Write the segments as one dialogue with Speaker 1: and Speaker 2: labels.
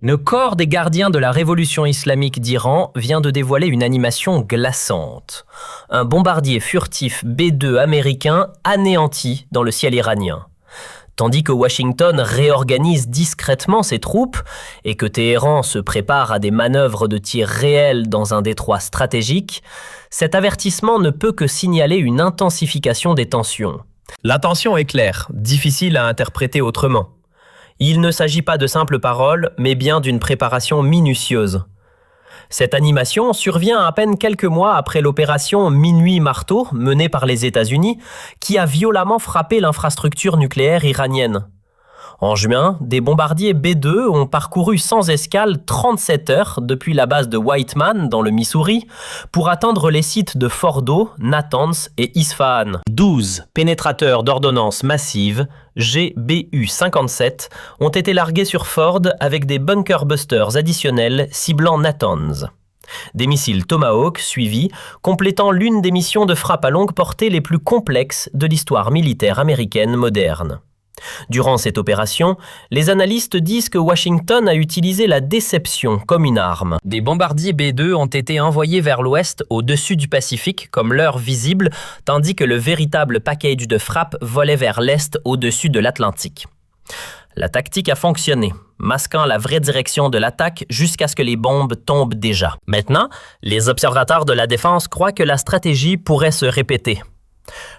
Speaker 1: Le corps des gardiens de la révolution islamique d'Iran vient de dévoiler une animation glaçante. Un bombardier furtif B-2 américain anéanti dans le ciel iranien. Tandis que Washington réorganise discrètement ses troupes et que Téhéran se prépare à des manœuvres de tir réels dans un détroit stratégique, cet avertissement ne peut que signaler une intensification des tensions. L'intention est claire, difficile à interpréter autrement. Il ne s'agit pas de simples paroles, mais bien d'une préparation minutieuse. Cette animation survient à peine quelques mois après l'opération Minuit Marteau menée par les États-Unis, qui a violemment frappé l'infrastructure nucléaire iranienne. En juin, des bombardiers B-2 ont parcouru sans escale 37 heures depuis la base de Whiteman dans le Missouri pour atteindre les sites de Fordo, Natanz et Isfahan. 12 pénétrateurs d'ordonnance massive, GBU-57, ont été largués sur Ford avec des bunker busters additionnels ciblant Natanz. Des missiles Tomahawk suivis, complétant l'une des missions de frappe à longue portée les plus complexes de l'histoire militaire américaine moderne. Durant cette opération, les analystes disent que Washington a utilisé la déception comme une arme. Des bombardiers B-2 ont été envoyés vers l'ouest au-dessus du Pacifique comme leurre visible, tandis que le véritable package de frappe volait vers l'est au-dessus de l'Atlantique. La tactique a fonctionné, masquant la vraie direction de l'attaque jusqu'à ce que les bombes tombent déjà. Maintenant, les observateurs de la défense croient que la stratégie pourrait se répéter.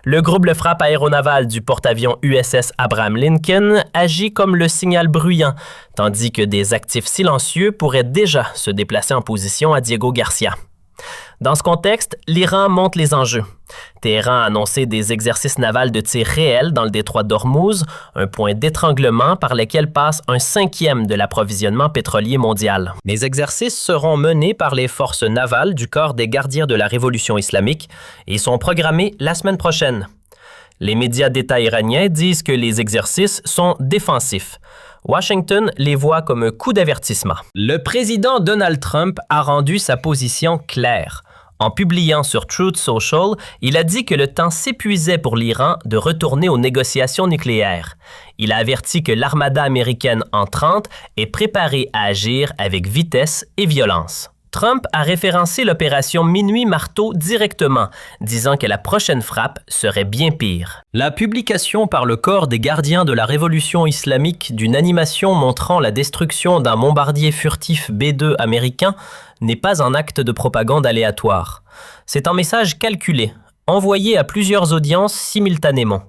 Speaker 1: Le groupe de frappe aéronaval du porte-avions USS Abraham Lincoln agit comme le signal bruyant, tandis que des actifs silencieux pourraient déjà se déplacer en position à Diego Garcia. Dans ce contexte, l'Iran monte les enjeux. Téhéran a annoncé des exercices navals de tir réels dans le détroit d'Ormuz, un point d'étranglement par lequel passe 1/5 de l'approvisionnement pétrolier mondial. Les exercices seront menés par les forces navales du corps des gardiens de la révolution islamique et sont programmés la semaine prochaine. Les médias d'État iraniens disent que les exercices sont défensifs. Washington les voit comme un coup d'avertissement. Le président Donald Trump a rendu sa position claire. En publiant sur Truth Social, il a dit que le temps s'épuisait pour l'Iran de retourner aux négociations nucléaires. Il a averti que l'armada américaine entrante est préparée à agir avec vitesse et violence. Trump a référencé l'opération Minuit Marteau directement, disant que la prochaine frappe serait bien pire. La publication par le corps des gardiens de la révolution islamique d'une animation montrant la destruction d'un bombardier furtif B-2 américain n'est pas un acte de propagande aléatoire. C'est un message calculé, envoyé à plusieurs audiences simultanément.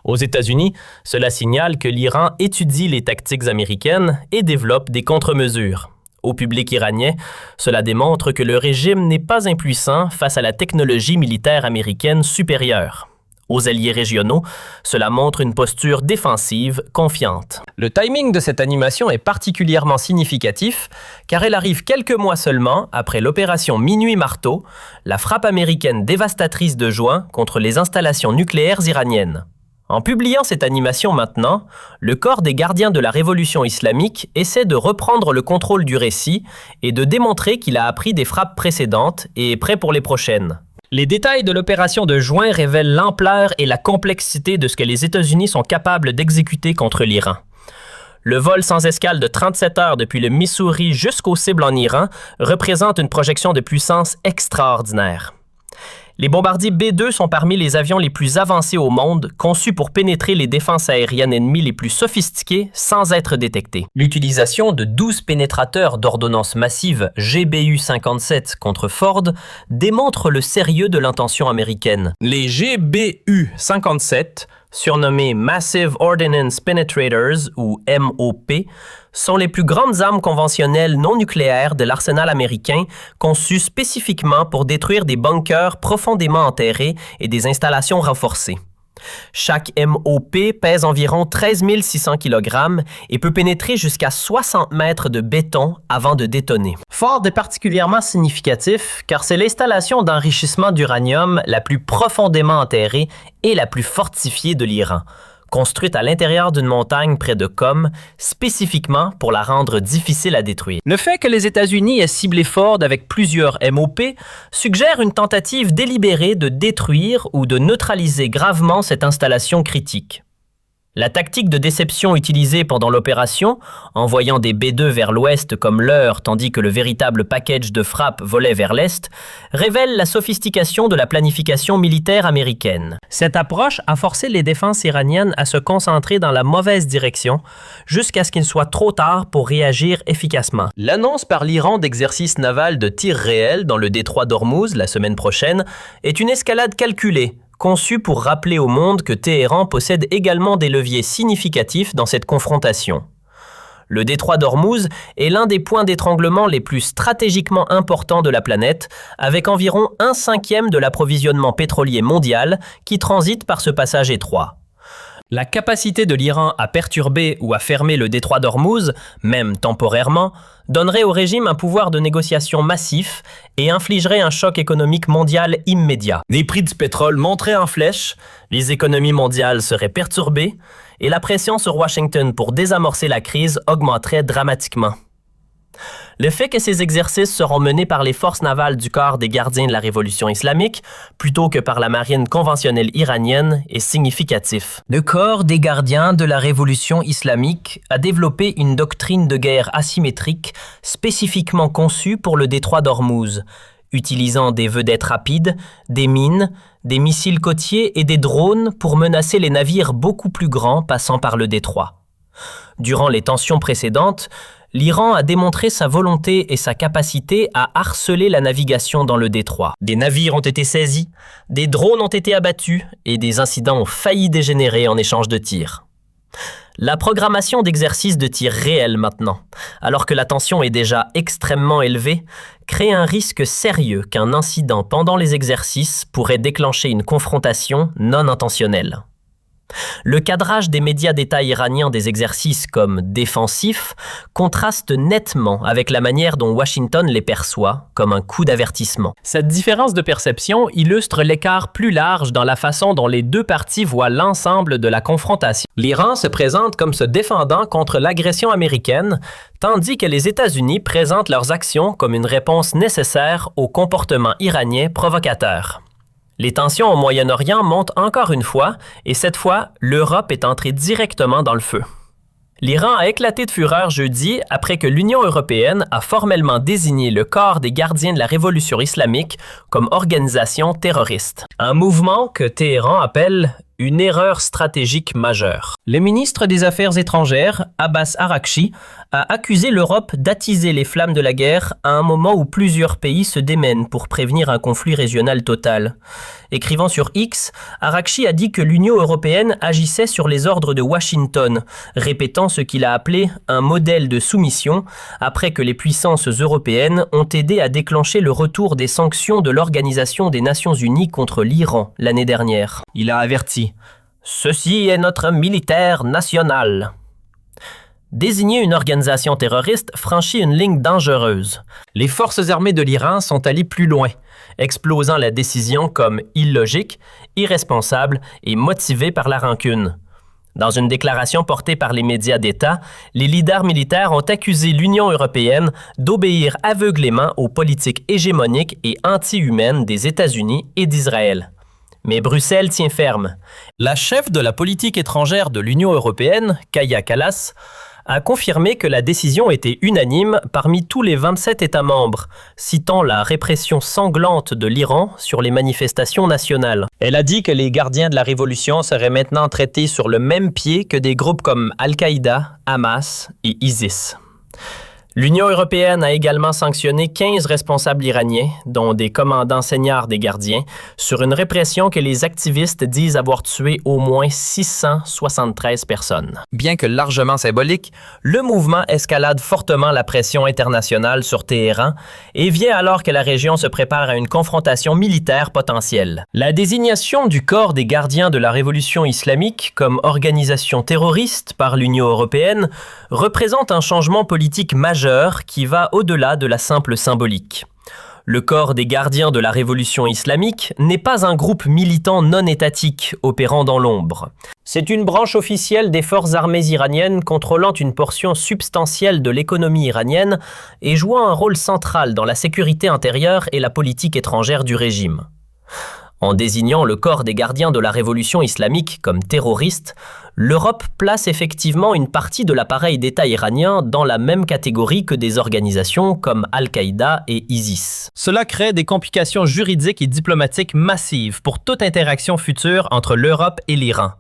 Speaker 1: Aux États-Unis, cela signale que l'Iran étudie les tactiques américaines et développe des contre-mesures. Au public iranien, cela démontre que le régime n'est pas impuissant face à la technologie militaire américaine supérieure. Aux alliés régionaux, cela montre une posture défensive confiante. Le timing de cette animation est particulièrement significatif car elle arrive quelques mois seulement après l'opération Minuit Marteau, la frappe américaine dévastatrice de juin contre les installations nucléaires iraniennes. En publiant cette animation maintenant, le corps des gardiens de la révolution islamique essaie de reprendre le contrôle du récit et de démontrer qu'il a appris des frappes précédentes et est prêt pour les prochaines. Les détails de l'opération de juin révèlent l'ampleur et la complexité de ce que les États-Unis sont capables d'exécuter contre l'Iran. Le vol sans escale de 37 heures depuis le Missouri jusqu'aux cibles en Iran représente une projection de puissance extraordinaire. Les bombardiers B-2 sont parmi les avions les plus avancés au monde, conçus pour pénétrer les défenses aériennes ennemies les plus sophistiquées sans être détectés. L'utilisation de 12 pénétrateurs d'ordonnance massive GBU-57 contre Ford démontre le sérieux de l'intention américaine. Les GBU-57, surnommés Massive Ordnance Penetrators ou MOP, sont les plus grandes armes conventionnelles non nucléaires de l'arsenal américain conçues spécifiquement pour détruire des bunkers profondément enterrés et des installations renforcées. Chaque MOP pèse environ 13 600 kg et peut pénétrer jusqu'à 60 mètres de béton avant de détonner. Ford est particulièrement significatif car c'est l'installation d'enrichissement d'uranium la plus profondément enterrée et la plus fortifiée de l'Iran, construite à l'intérieur d'une montagne près de Qom, spécifiquement pour la rendre difficile à détruire. Le fait que les États-Unis aient ciblé Ford avec plusieurs MOP suggère une tentative délibérée de détruire ou de neutraliser gravement cette installation critique. La tactique de déception utilisée pendant l'opération, envoyant des B-2 vers l'ouest comme leurre tandis que le véritable package de frappe volait vers l'est, révèle la sophistication de la planification militaire américaine. Cette approche a forcé les défenses iraniennes à se concentrer dans la mauvaise direction jusqu'à ce qu'il soit trop tard pour réagir efficacement. L'annonce par l'Iran d'exercices navals de tir réel dans le détroit d'Ormuz la semaine prochaine est une escalade calculée, conçu pour rappeler au monde que Téhéran possède également des leviers significatifs dans cette confrontation. Le détroit d'Ormuz est l'un des points d'étranglement les plus stratégiquement importants de la planète, avec environ 1/5 de l'approvisionnement pétrolier mondial qui transite par ce passage étroit. La capacité de l'Iran à perturber ou à fermer le détroit d'Ormuz, même temporairement, donnerait au régime un pouvoir de négociation massif et infligerait un choc économique mondial immédiat. Les prix du pétrole monteraient en flèche, les économies mondiales seraient perturbées et la pression sur Washington pour désamorcer la crise augmenterait dramatiquement. Le fait que ces exercices seront menés par les forces navales du corps des gardiens de la révolution islamique plutôt que par la marine conventionnelle iranienne est significatif. Le corps des gardiens de la révolution islamique a développé une doctrine de guerre asymétrique spécifiquement conçue pour le détroit d'Ormuz, utilisant des vedettes rapides, des mines, des missiles côtiers et des drones pour menacer les navires beaucoup plus grands passant par le détroit. Durant les tensions précédentes, l'Iran a démontré sa volonté et sa capacité à harceler la navigation dans le détroit. Des navires ont été saisis, des drones ont été abattus et des incidents ont failli dégénérer en échange de tirs. La programmation d'exercices de tir réels maintenant, alors que la tension est déjà extrêmement élevée, crée un risque sérieux qu'un incident pendant les exercices pourrait déclencher une confrontation non intentionnelle. Le cadrage des médias d'État iraniens des exercices comme défensifs contraste nettement avec la manière dont Washington les perçoit comme un coup d'avertissement. Cette différence de perception illustre l'écart plus large dans la façon dont les deux parties voient l'ensemble de la confrontation. L'Iran se présente comme se défendant contre l'agression américaine, tandis que les États-Unis présentent leurs actions comme une réponse nécessaire au comportement iranien provocateur. Les tensions au Moyen-Orient montent encore une fois, et cette fois, l'Europe est entrée directement dans le feu. L'Iran a éclaté de fureur jeudi après que l'Union européenne a formellement désigné le corps des gardiens de la révolution islamique comme organisation terroriste. Un mouvement que Téhéran appelle une erreur stratégique majeure. Le ministre des Affaires étrangères, Abbas Araghchi, a accusé l'Europe d'attiser les flammes de la guerre à un moment où plusieurs pays se démènent pour prévenir un conflit régional total. Écrivant sur X, Araghchi a dit que l'Union européenne agissait sur les ordres de Washington, répétant ce qu'il a appelé un modèle de soumission après que les puissances européennes ont aidé à déclencher le retour des sanctions de l'Organisation des Nations Unies contre l'Iran l'année dernière. Il a averti: « Ceci est notre militaire national ». Désigner une organisation terroriste franchit une ligne dangereuse. Les forces armées de l'Iran sont allées plus loin, explosant la décision comme illogique, irresponsable et motivée par la rancune. Dans une déclaration portée par les médias d'État, les leaders militaires ont accusé l'Union européenne d'obéir aveuglément aux politiques hégémoniques et anti-humaines des États-Unis et d'Israël. Mais Bruxelles tient ferme. La chef de la politique étrangère de l'Union européenne, Kaja Kallas, a confirmé que la décision était unanime parmi tous les 27 États membres, citant la répression sanglante de l'Iran sur les manifestations nationales. Elle a dit que les gardiens de la révolution seraient maintenant traités sur le même pied que des groupes comme Al-Qaïda, Hamas et ISIS. L'Union européenne a également sanctionné 15 responsables iraniens, dont des commandants seniors des gardiens, sur une répression que les activistes disent avoir tué au moins 673 personnes. Bien que largement symbolique, le mouvement escalade fortement la pression internationale sur Téhéran et vient alors que la région se prépare à une confrontation militaire potentielle. La désignation du corps des gardiens de la révolution islamique comme organisation terroriste par l'Union européenne représente un changement politique majeur qui va au-delà de la simple symbolique. Le corps des gardiens de la révolution islamique n'est pas un groupe militant non étatique opérant dans l'ombre. C'est une branche officielle des forces armées iraniennes contrôlant une portion substantielle de l'économie iranienne et jouant un rôle central dans la sécurité intérieure et la politique étrangère du régime. En désignant le corps des gardiens de la révolution islamique comme terroristes, l'Europe place effectivement une partie de l'appareil d'État iranien dans la même catégorie que des organisations comme Al-Qaïda et ISIS.
Speaker 2: Cela crée des complications juridiques et diplomatiques massives pour toute interaction future entre l'Europe et l'Iran.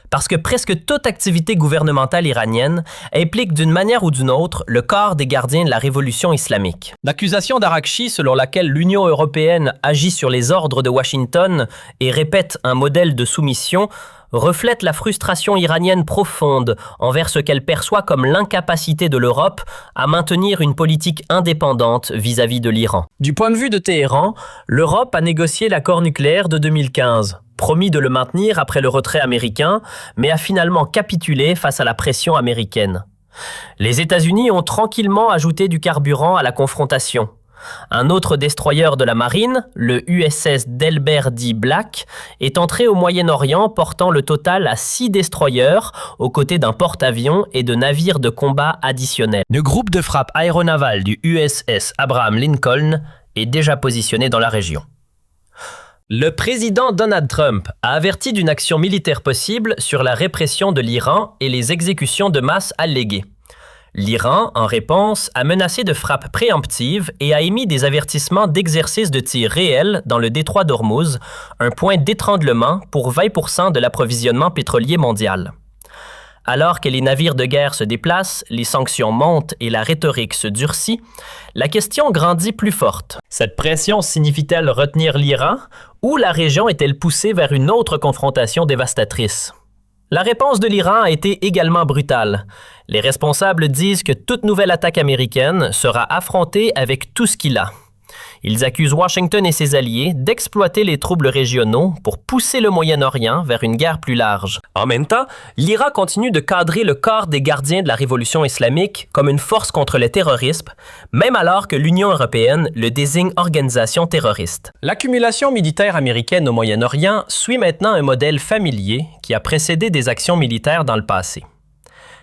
Speaker 2: Parce que presque toute activité gouvernementale iranienne implique d'une manière ou d'une autre le corps des gardiens de la révolution islamique. L'accusation d'Arakchi selon laquelle l'Union européenne agit sur les ordres de Washington et répète un modèle de soumission reflète la frustration iranienne profonde envers ce qu'elle perçoit comme l'incapacité de l'Europe à maintenir une politique indépendante vis-à-vis de l'Iran. Du point de vue de Téhéran, l'Europe a négocié l'accord nucléaire de 2015. Promis de le maintenir après le retrait américain, mais a finalement capitulé face à la pression américaine. Les États-Unis ont tranquillement ajouté du carburant à la confrontation. Un autre destroyer de la marine, le USS Delbert D. Black, est entré au Moyen-Orient portant le total à 6 destroyers aux côtés d'un porte-avions et de navires de combat additionnels. Le groupe de frappe aéronaval du USS Abraham Lincoln est déjà positionné dans la région. Le président Donald Trump a averti d'une action militaire possible sur la répression de l'Iran et les exécutions de masse alléguées. L'Iran, en réponse, a menacé de frappes préemptives et a émis des avertissements d'exercice de tir réel dans le détroit d'Ormuz, un point d'étranglement pour 20% de l'approvisionnement pétrolier mondial. Alors que les navires de guerre se déplacent, les sanctions montent et la rhétorique se durcit, la question grandit plus forte. Cette pression signifie-t-elle retenir l'Iran ou la région est-elle poussée vers une autre confrontation dévastatrice? La réponse de l'Iran a été également brutale. Les responsables disent que toute nouvelle attaque américaine sera affrontée avec tout ce qu'il a. Ils accusent Washington et ses alliés d'exploiter les troubles régionaux pour pousser le Moyen-Orient vers une guerre plus large. En même temps, l'Iran continue de cadrer le corps des gardiens de la révolution islamique comme une force contre le terrorisme, même alors que l'Union européenne le désigne organisation terroriste. L'accumulation militaire américaine au Moyen-Orient suit maintenant un modèle familier qui a précédé des actions militaires dans le passé.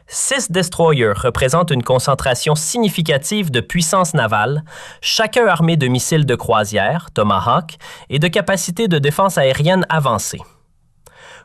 Speaker 2: 6 destroyers représentent une concentration significative de puissance navale, chacun armé de missiles de croisière, Tomahawk, et de capacités de défense aérienne avancées.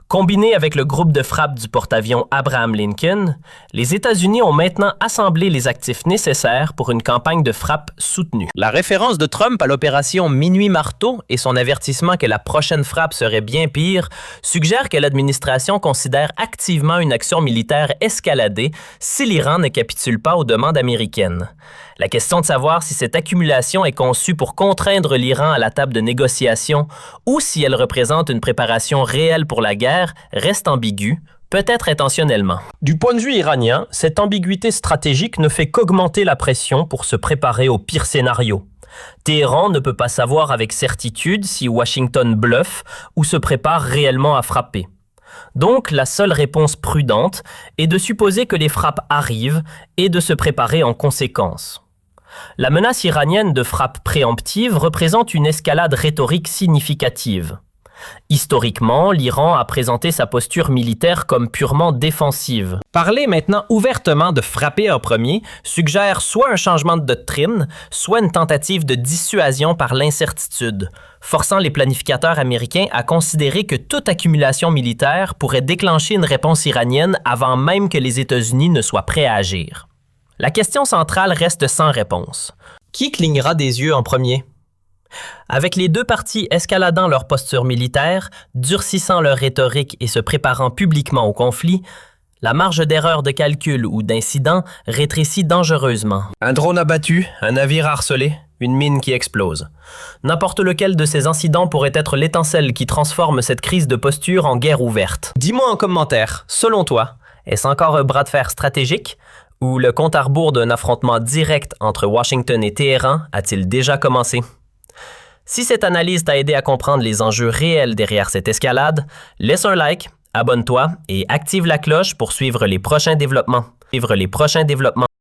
Speaker 2: Combiné avec le groupe de frappe du porte-avions Abraham Lincoln, les États-Unis ont maintenant assemblé les actifs nécessaires pour une campagne de frappe soutenue. La référence de Trump à l'opération Minuit Marteau et son avertissement que la prochaine frappe serait bien pire suggèrent que l'administration considère activement une action militaire escaladée si l'Iran ne capitule pas aux demandes américaines. La question de savoir si cette accumulation est conçue pour contraindre l'Iran à la table de négociation ou si elle représente une préparation réelle pour la guerre reste ambiguë, peut-être intentionnellement. Du point de vue iranien, cette ambiguïté stratégique ne fait qu'augmenter la pression pour se préparer au pire scénario. Téhéran ne peut pas savoir avec certitude si Washington bluffe ou se prépare réellement à frapper. Donc, la seule réponse prudente est de supposer que les frappes arrivent et de se préparer en conséquence. La menace iranienne de frappe préemptive représente une escalade rhétorique significative. Historiquement, l'Iran a présenté sa posture militaire comme purement défensive. Parler maintenant ouvertement de frapper en premier suggère soit un changement de doctrine, soit une tentative de dissuasion par l'incertitude, forçant les planificateurs américains à considérer que toute accumulation militaire pourrait déclencher une réponse iranienne avant même que les États-Unis ne soient prêts à agir. La question centrale reste sans réponse. Qui clignera des yeux en premier? Avec les deux parties escaladant leur posture militaire, durcissant leur rhétorique et se préparant publiquement au conflit, la marge d'erreur de calcul ou d'incident rétrécit dangereusement. Un drone abattu, un navire harcelé, une mine qui explose. N'importe lequel de ces incidents pourrait être l'étincelle qui transforme cette crise de posture en guerre ouverte. Dis-moi en commentaire, selon toi, est-ce encore un bras de fer stratégique? Ou le compte à rebours d'un affrontement direct entre Washington et Téhéran a-t-il déjà commencé? Si cette analyse t'a aidé à comprendre les enjeux réels derrière cette escalade, laisse un like, abonne-toi et active la cloche pour suivre les prochains développements.